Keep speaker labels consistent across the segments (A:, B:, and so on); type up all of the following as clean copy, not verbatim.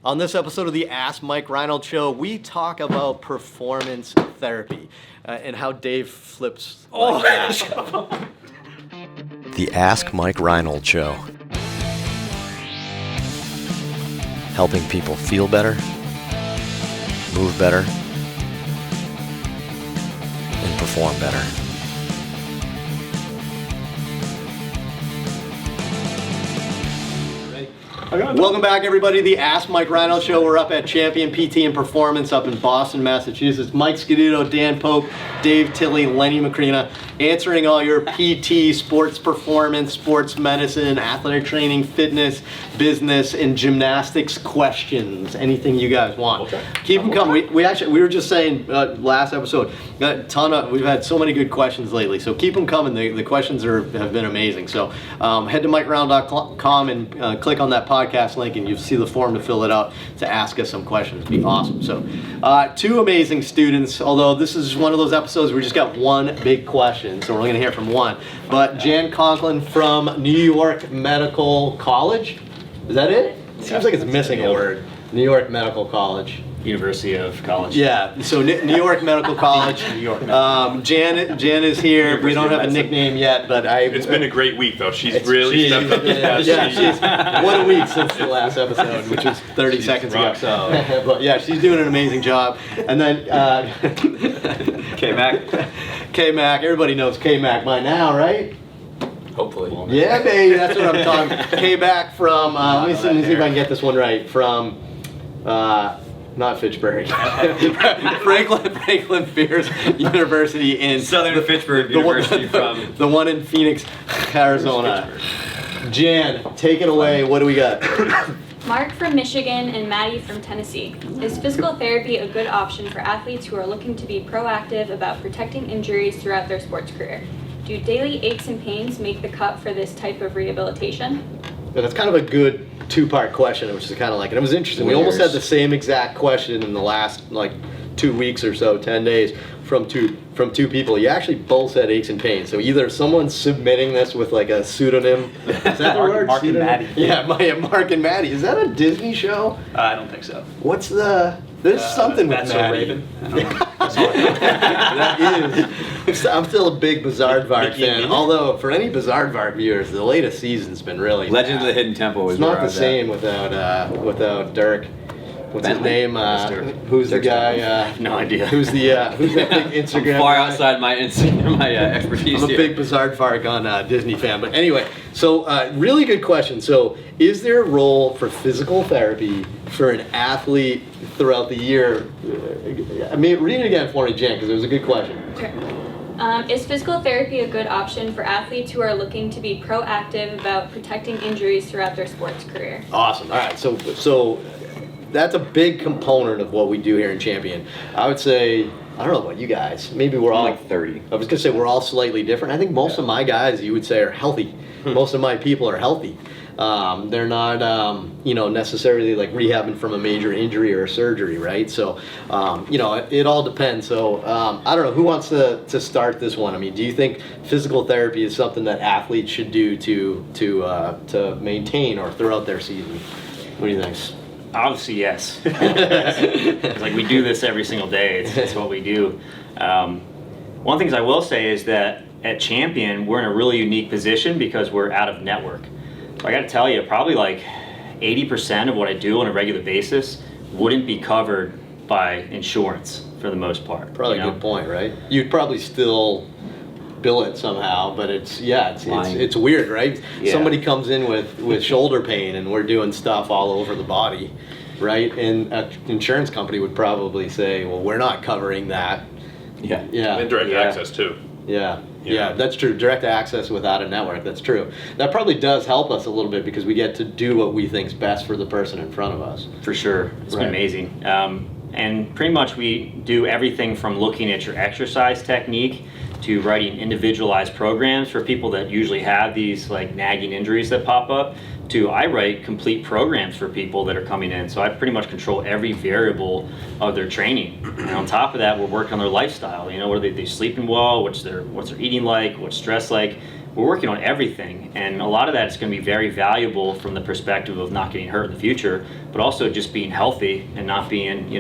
A: On this episode of the Ask Mike Reinold Show, we talk about performance therapy and how Dave flips. The Ask Mike Reinold Show. Helping people feel better, move better, and perform better. Welcome back, everybody, to the Ask Mike Reinold Show. We're up at Champion PT and Performance up in Boston, Massachusetts. Mike Scaduto, Dan Pope, Dave Tilley, Lenny Macrina, answering all your PT, sports performance, sports medicine, athletic training, fitness, business, and gymnastics questions. Anything you guys want. Okay. Keep them coming. We were just saying last episode, we've had so many good questions lately, so keep them coming. The questions have been amazing. So head to MikeReinold.com and click on that podcast link, and you'll see the form to fill it out to ask us some questions. It'd be awesome. So two amazing students, although this is one of those episodes where we just got one big question, so we're only going to hear from one. But Jan Conklin from New York Medical College, is that it? It seems like it's missing a word. New York Medical College.
B: University of College.
A: Yeah, so New York Medical College.
B: New York.
A: Jan is here. We don't have a nickname yet, but
C: It's been a great week, though. She's really stepped up.
A: What a week since the last episode, which was 30 seconds ago. So, but yeah, she's doing an amazing job. And then K-Mac. Everybody knows K-Mac by now, right?
B: Hopefully.
A: Yeah, baby, that's what I'm talking. K-Mac from. Let me see if I can get this one right. From. Not Fitchburg. Franklin Pierce University in
B: Southern Fitchburg University from
A: the one in Phoenix, Arizona. Jan, take it away. What do we got?
D: Mark from Michigan and Maddie from Tennessee. Is physical therapy a good option for athletes who are looking to be proactive about protecting injuries throughout their sports career? Do daily aches and pains make the cut for this type of rehabilitation?
A: That's kind of a good two-part question, which is kind of like, and it was interesting. We almost had the same exact question in the last 2 weeks or so, 10 days, from two people. You actually both said aches and pains. So either someone's submitting this with like a pseudonym. Is that the word?
B: Mark and Maddie.
A: Yeah, Mark and Maddie. Is that a Disney show?
B: I don't think so.
A: What's there's something with
B: That's
A: Maddie.
B: So Raven. I don't know.
A: That is. I'm still a big Bizarre-Vark fan. Although for any Bizarre-Vark viewers, the latest season's been really
B: Legend
A: bad.
B: of the Hidden Temple was
A: It's not the same without Dirk. What's
B: Bentley?
A: his name? Who's the guy?
B: No idea.
A: Who's that big Instagram?
B: I'm far
A: guy?
B: outside my expertise.
A: I'm a big Bizarre-Vark on Disney fan. But anyway, so really good question. So is there a role for physical therapy for an athlete throughout the year? Read it again for me, Jen, because it was a good question.
D: Sure. Is physical therapy a good option for athletes who are looking to be proactive about protecting injuries throughout their sports career?
A: Awesome. All right. So that's a big component of what we do here in Champion. I would say, I don't know about you guys. Maybe we're all
B: like 30.
A: I was gonna say we're all slightly different. I think most of my guys, you would say, are healthy. Most of my people are healthy. They're not, necessarily like rehabbing from a major injury or a surgery, right? So, it all depends. So, I don't know, who wants to start this one? I mean, do you think physical therapy is something that athletes should do to maintain or throughout their season? What do you think?
E: Obviously, yes. It's like we do this every single day. It's what we do. One of the things I will say is that at Champion, we're in a really unique position because we're out of network. I got to tell you, probably like 80% of what I do on a regular basis wouldn't be covered by insurance for the most part.
A: Probably a good point, right? You'd probably still bill it somehow, but it's weird, right?
E: Yeah.
A: Somebody comes in with shoulder pain and we're doing stuff all over the body, right? And an insurance company would probably say, well, we're not covering that.
B: Yeah.
C: And direct access too.
A: Yeah, that's true. Direct access without a network, that's true. That probably does help us a little bit because we get to do what we think's best for the person in front of us.
E: For sure. It's been amazing. And pretty much we do everything from looking at your exercise technique to writing individualized programs for people that usually have these like nagging injuries that pop up, to I write complete programs for people that are coming in. So I pretty much control every variable of their training. And on top of that, we're working on their lifestyle. What are they sleeping well? What's their eating like? What's stress like? we're working on everything, and a lot of that is going to be very valuable from the perspective of not getting hurt in the future, but also just being healthy and not being,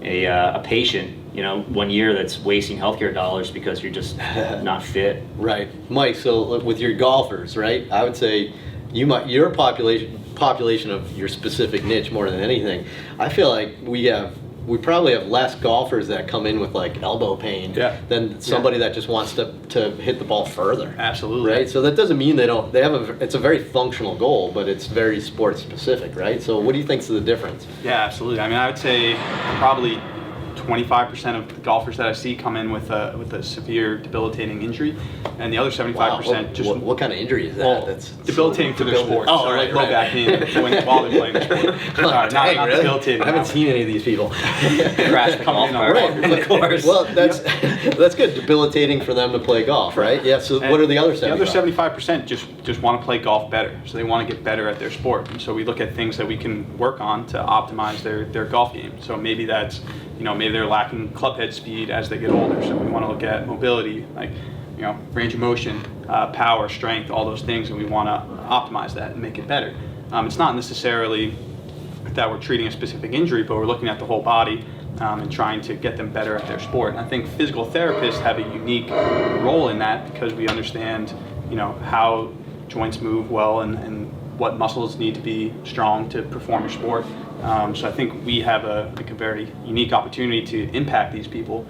E: a patient, 1 year that's wasting healthcare dollars because you're just not fit.
A: Right, Mike. So with your golfers, right? I would say your population of your specific niche more than anything. I feel like we probably have less golfers that come in with like elbow pain than somebody that just wants to hit the ball further.
F: Absolutely.
A: Right. So that doesn't mean it's a very functional goal, but it's very sport specific, right? So what do you think's the difference?
F: Yeah, absolutely. I mean, I would say probably 25% of the golfers that I see come in with a severe debilitating injury, and the other 75% just
A: what kind of injury is that?
F: well,
A: That's
F: debilitating for their sport.
A: Oh,
F: so
A: right,
F: like low
A: right.
F: back pain while they're playing the sport. Not
A: Dang, really?
F: debilitating.
A: I haven't seen any of these people.
B: Crash the golf cart
A: Right.
B: on the course.
A: Well, that's good. Debilitating for them to play golf, right? Yeah. So what are the other 75%?
F: The other 75% just want to play golf better. So they want to get better at their sport. And so we look at things that we can work on to optimize their golf game. So maybe that's, maybe they're lacking club head speed as they get older. So we want to look at mobility, like, range of motion, power, strength, all those things, and we want to optimize that and make it better. It's not necessarily that we're treating a specific injury, but we're looking at the whole body and trying to get them better at their sport. And I think physical therapists have a unique role in that because we understand, how joints move well and what muscles need to be strong to perform your sport. So I think we have a very unique opportunity to impact these people,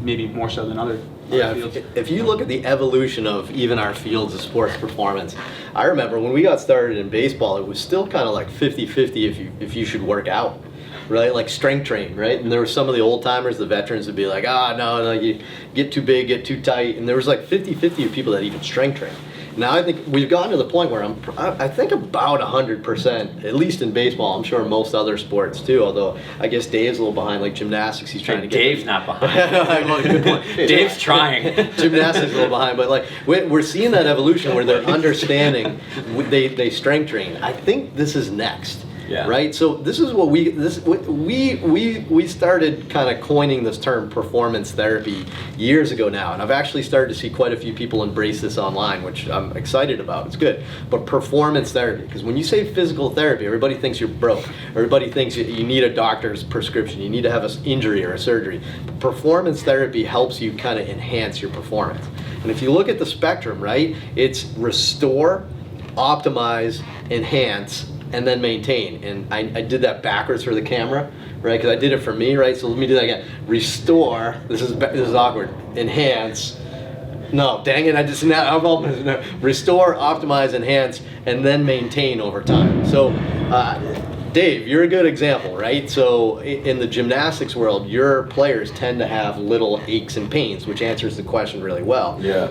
F: maybe more so than other fields.
A: If you look at the evolution of even our fields of sports performance, I remember when we got started in baseball, it was still kind of like 50-50 if you should work out, right? Like strength train, right? And there were some of the old timers, the veterans would be like, no, you get too big, get too tight. And there was like 50-50 of people that even strength train. Now I think we've gotten to the point where I think about 100%, at least in baseball. I'm sure most other sports too, although I guess Dave's a little behind, like gymnastics. He's trying to get.
B: Dave's not behind.
A: Well, good point.
B: Dave's trying.
A: Gymnastics a little behind, but like we're seeing that evolution where they're understanding they strength train. I think this is next.
B: Yeah.
A: Right. So this is what we started kind of coining this term performance therapy years ago now, and I've actually started to see quite a few people embrace this online, which I'm excited about. It's good. But performance therapy, because when you say physical therapy, everybody thinks you're broke. Everybody thinks you need a doctor's prescription. You need to have an injury or a surgery. But performance therapy helps you kind of enhance your performance. And if you look at the spectrum, right, it's restore, optimize, enhance, and then maintain. And I did that backwards for the camera, right? Because I did it for me, right? So let me do that again. Restore. This is awkward. Enhance. No, dang it! Restore, optimize, enhance, and then maintain over time. So, Dave, you're a good example, right? So in the gymnastics world, your players tend to have little aches and pains, which answers the question really well.
B: Yeah.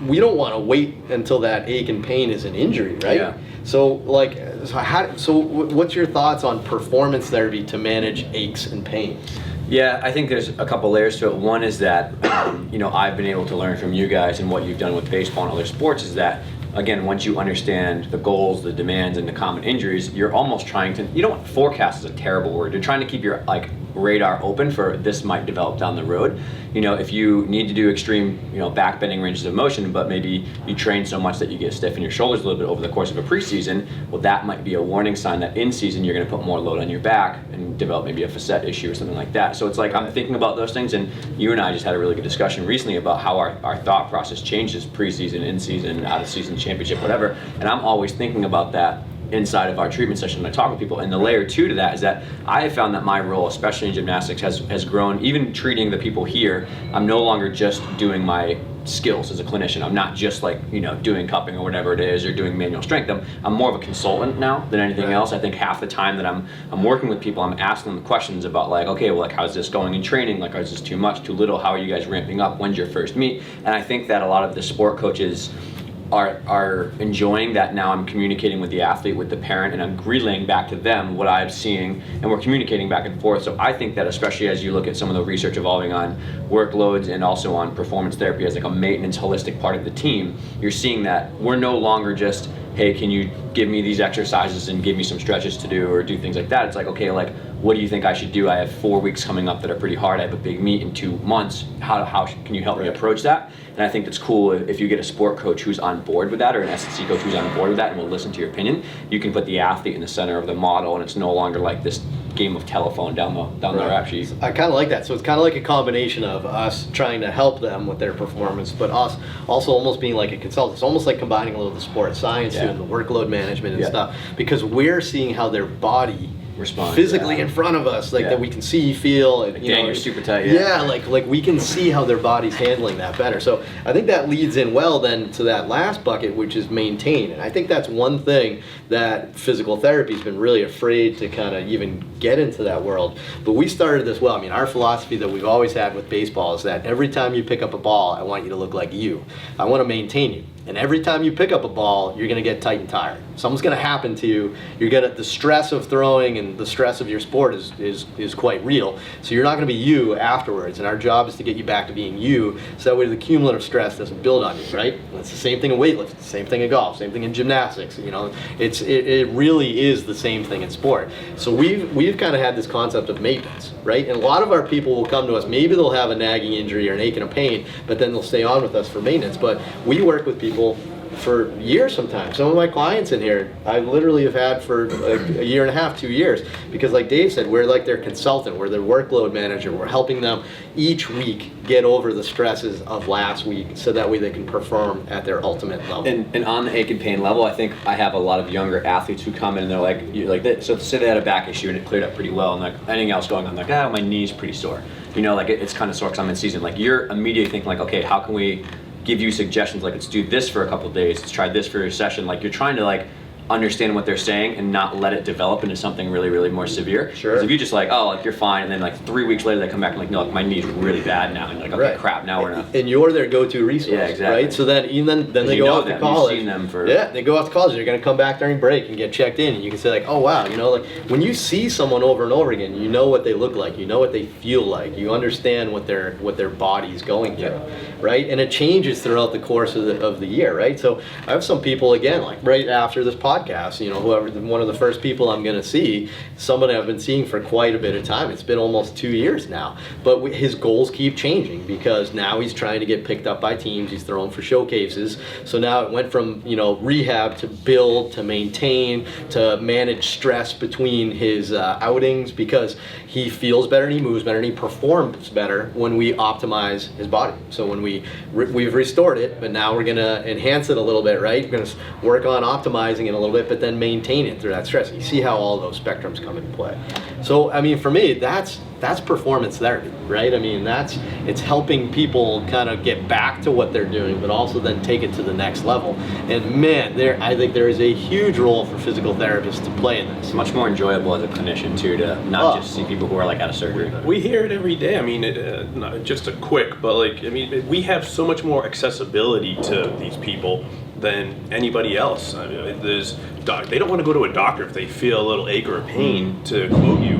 A: We don't want to wait until that ache and pain is an injury, right?
B: Yeah.
A: So what's your thoughts on performance therapy to manage aches and pains?
B: Yeah, I think there's a couple layers to it. One is that, I've been able to learn from you guys and what you've done with baseball and other sports is that, again, once you understand the goals, the demands, and the common injuries, you're almost trying to, forecast is a terrible word. You're trying to keep your radar open for this might develop down the road. If you need to do extreme, back bending ranges of motion, but maybe you train so much that you get stiff in your shoulders a little bit over the course of a preseason, well, that might be a warning sign that in season you're going to put more load on your back and develop maybe a facet issue or something like that. So it's like I'm thinking about those things, and you and I just had a really good discussion recently about how our thought process changes preseason, in season, out of season, championship, whatever. And I'm always thinking about that inside of our treatment session when I talk with people. And the layer two to that is that I have found that my role, especially in gymnastics, has grown. Even treating the people here, I'm no longer just doing my skills as a clinician. I'm not just doing cupping or whatever it is or doing manual strength. I'm more of a consultant now than anything else. I think half the time that I'm working with people, I'm asking them questions about how's this going in training? Is this too much, too little? How are you guys ramping up? When's your first meet? And I think that a lot of the sport coaches are enjoying that now I'm communicating with the athlete, with the parent, and I'm relaying back to them what I'm seeing, and we're communicating back and forth. So I think that especially as you look at some of the research evolving on workloads and also on performance therapy as a maintenance holistic part of the team, you're seeing that we're no longer just, hey, can you give me these exercises and give me some stretches to do or do things like that. It's like, okay, what do you think I should do? I have 4 weeks coming up that are pretty hard. I have a big meet in 2 months. How can you help me approach that? And I think that's cool if you get a sport coach who's on board with that, or an S&C coach who's on board with that and will listen to your opinion. You can put the athlete in the center of the model, and it's no longer like this game of telephone down the rap sheet.
A: I kind of like that. So it's kind of like a combination of us trying to help them with their performance, but us also almost being like a consultant. It's almost like combining a little of the sports science and the workload management and stuff, because we're seeing how their body
B: Respond,
A: physically in front of us, like that we can see, feel, and
B: Like,
A: you
B: dang,
A: know,
B: you're super tight.
A: like we can see how their body's handling that better. So I think that leads in well then to that last bucket, which is maintain. And I think that's one thing that physical therapy's been really afraid to kind of even get into that world. But we started this well. I mean, our philosophy that we've always had with baseball is that every time you pick up a ball, I want you to look like you. I want to maintain you. And every time you pick up a ball, you're going to get tight and tired. Something's going to happen to you. You're going to, the stress of throwing and the stress of your sport is quite real. So you're not going to be you afterwards. And our job is to get you back to being you, so that way the cumulative stress doesn't build on you, right? And it's the same thing in weightlifting, same thing in golf, same thing in gymnastics. You know, it really is the same thing in sport. So we've kind of had this concept of maintenance, right? And a lot of our people will come to us. Maybe they'll have a nagging injury or an ache and a pain, but then they'll stay on with us for maintenance. But we work with people for years sometimes. Some of my clients in here, I literally have had for a year and a half, 2 years, because like Dave said, we're like their consultant, we're their workload manager, we're helping them each week get over the stresses of last week, so that way they can perform at their ultimate level.
B: And on the ache and pain level, I think I have a lot of younger athletes who come in and they're like, so say they had a back issue and it cleared up pretty well, and like anything else going on, like, my knee's pretty sore. You know, like it's kind of sore because I'm in season. Like you're immediately thinking like, okay, how can we give you suggestions, like let's do this for a couple of days, let's try this for your session. Like you're trying to like understand what they're saying and not let it develop into something really, really more severe.
A: Sure.
B: Because if you just like, oh, like you're fine, and then like 3 weeks later they come back and like, no, like, my knee's really bad now, and you're like, okay, crap, now we're not.
A: And you're their go-to resource,
B: Yeah, exactly.
A: right? So then they
B: you
A: go
B: know
A: off to
B: them,
A: college.
B: you've seen them for-
A: Yeah, they go off to college. They're going to come back during break and get checked in, and you can say like, oh wow, you know, like when you see someone over and over again, you know what they look like, you know what they feel like, you understand what their body's going through, right? And it changes throughout the course of the year, right? So I have some people again, like right after this podcast, you know, one of the first people I'm going to see, somebody I've been seeing for quite a bit of time. It's been almost 2 years now. But his goals keep changing, because now he's trying to get picked up by teams. He's throwing for showcases. So now it went from, you know, rehab to build to maintain to manage stress between his outings, because he feels better and he moves better and he performs better when we optimize his body. So when we've restored it, but now we're going to enhance it a little bit, right? We're going to work on optimizing it a little bit, but then maintain it through that stress. You see how all those spectrums come into play. So I mean, for me, that's performance therapy, right? I mean, it's helping people kind of get back to what they're doing, but also then take it to the next level. And man, I think there is a huge role for physical therapists to play in this.
B: It's much more enjoyable as a clinician too, to not just see people who are like out of surgery.
C: We hear it every day. I mean, not just a quick, but like, I mean, we have so much more accessibility to these people than anybody else. I mean, they don't want to go to a doctor if they feel a little ache or a pain, to quote you.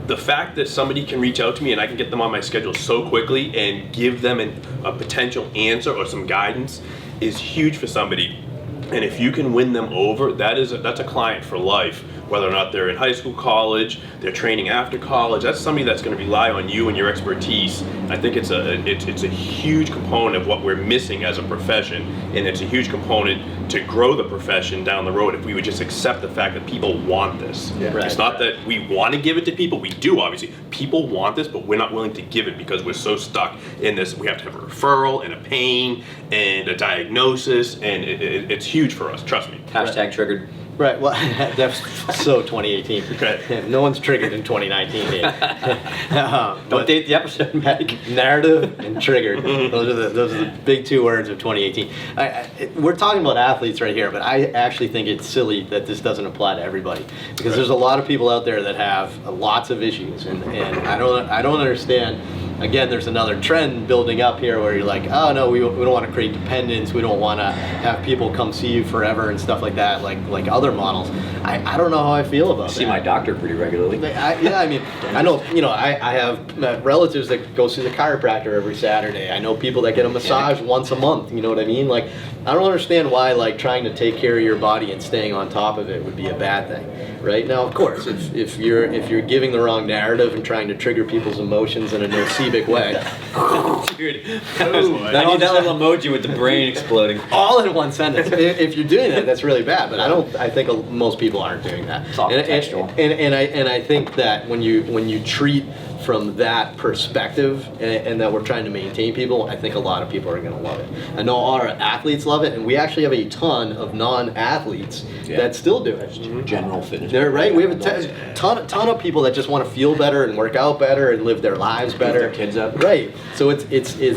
C: The fact that somebody can reach out to me and I can get them on my schedule so quickly and give them a potential answer or some guidance is huge for somebody. And if you can win them over, that's a client for life. Whether or not they're in high school, college, they're training after college, that's somebody that's going to rely on you and your expertise. I think it's a huge component of what we're missing as a profession, and it's a huge component to grow the profession down the road if we would just accept the fact that people want this.
A: Yeah. Right.
C: It's not that we want to give it to people, we do obviously. People want this, but we're not willing to give it because we're so stuck in this. We have to have a referral and a pain and a diagnosis, and it's huge for us, trust me.
B: Hashtag triggered.
A: Right, well, that's so 2018.
C: Okay.
A: No one's triggered in 2019 yet.
B: Don't date the episode, Mike.
A: Narrative and triggered. Those are the big 2 words of 2018. We're talking about athletes right here, but I actually think it's silly that this doesn't apply to everybody, because there's a lot of people out there that have lots of issues, and I don't understand. Again, there's another trend building up here where you're like, oh no, we don't want to create dependence. We don't want to have people come see you forever and stuff like that, like other models. I don't know how I feel about that.
B: See my doctor pretty regularly.
A: I mean, I know, you know, I have relatives that go see the chiropractor every Saturday. I know people that get a massage once a month. You know what I mean? Like, I don't understand why like trying to take care of your body and staying on top of it would be a bad thing. right? Now, of course, if you're giving the wrong narrative and trying to trigger people's emotions in a nocivic way,
B: Dude,
A: that
B: I
A: all
B: need that
A: just-
B: little emoji with the brain exploding.
A: all in one sentence. If you're doing that, that's really bad. But I think most people aren't doing that.
B: It's all
A: and,
B: contextual.
A: and I think that when you treat from that perspective and that we're trying to maintain people, I think a lot of people are going to love it. I know our athletes love it, and we actually have a ton of non-athletes that still do it.
B: General fitness.
A: They're right. We have ton of people that just want to feel better and work out better and live their lives better.
B: their kids up.
A: Right. So it's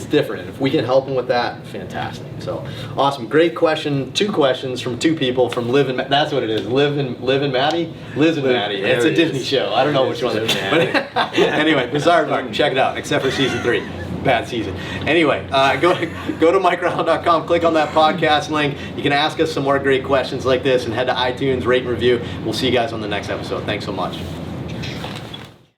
A: different. And if we can help them with that, fantastic. So awesome. Great question. 2 questions from 2 people from Liv and that's what it is. Liv and Maddie. Liz and Maddie.
B: There
A: It's a
B: it
A: Disney
B: is.
A: show. I don't know which one.
B: Liv
A: But
B: and
A: anyway, Bizarre Park. Check it out. Except for season 3. Bad season. Anyway, go to MikeReinold.com, click on that podcast link. You can ask us some more great questions like this and head to iTunes, rate and review. We'll see you guys on the next episode. Thanks so much.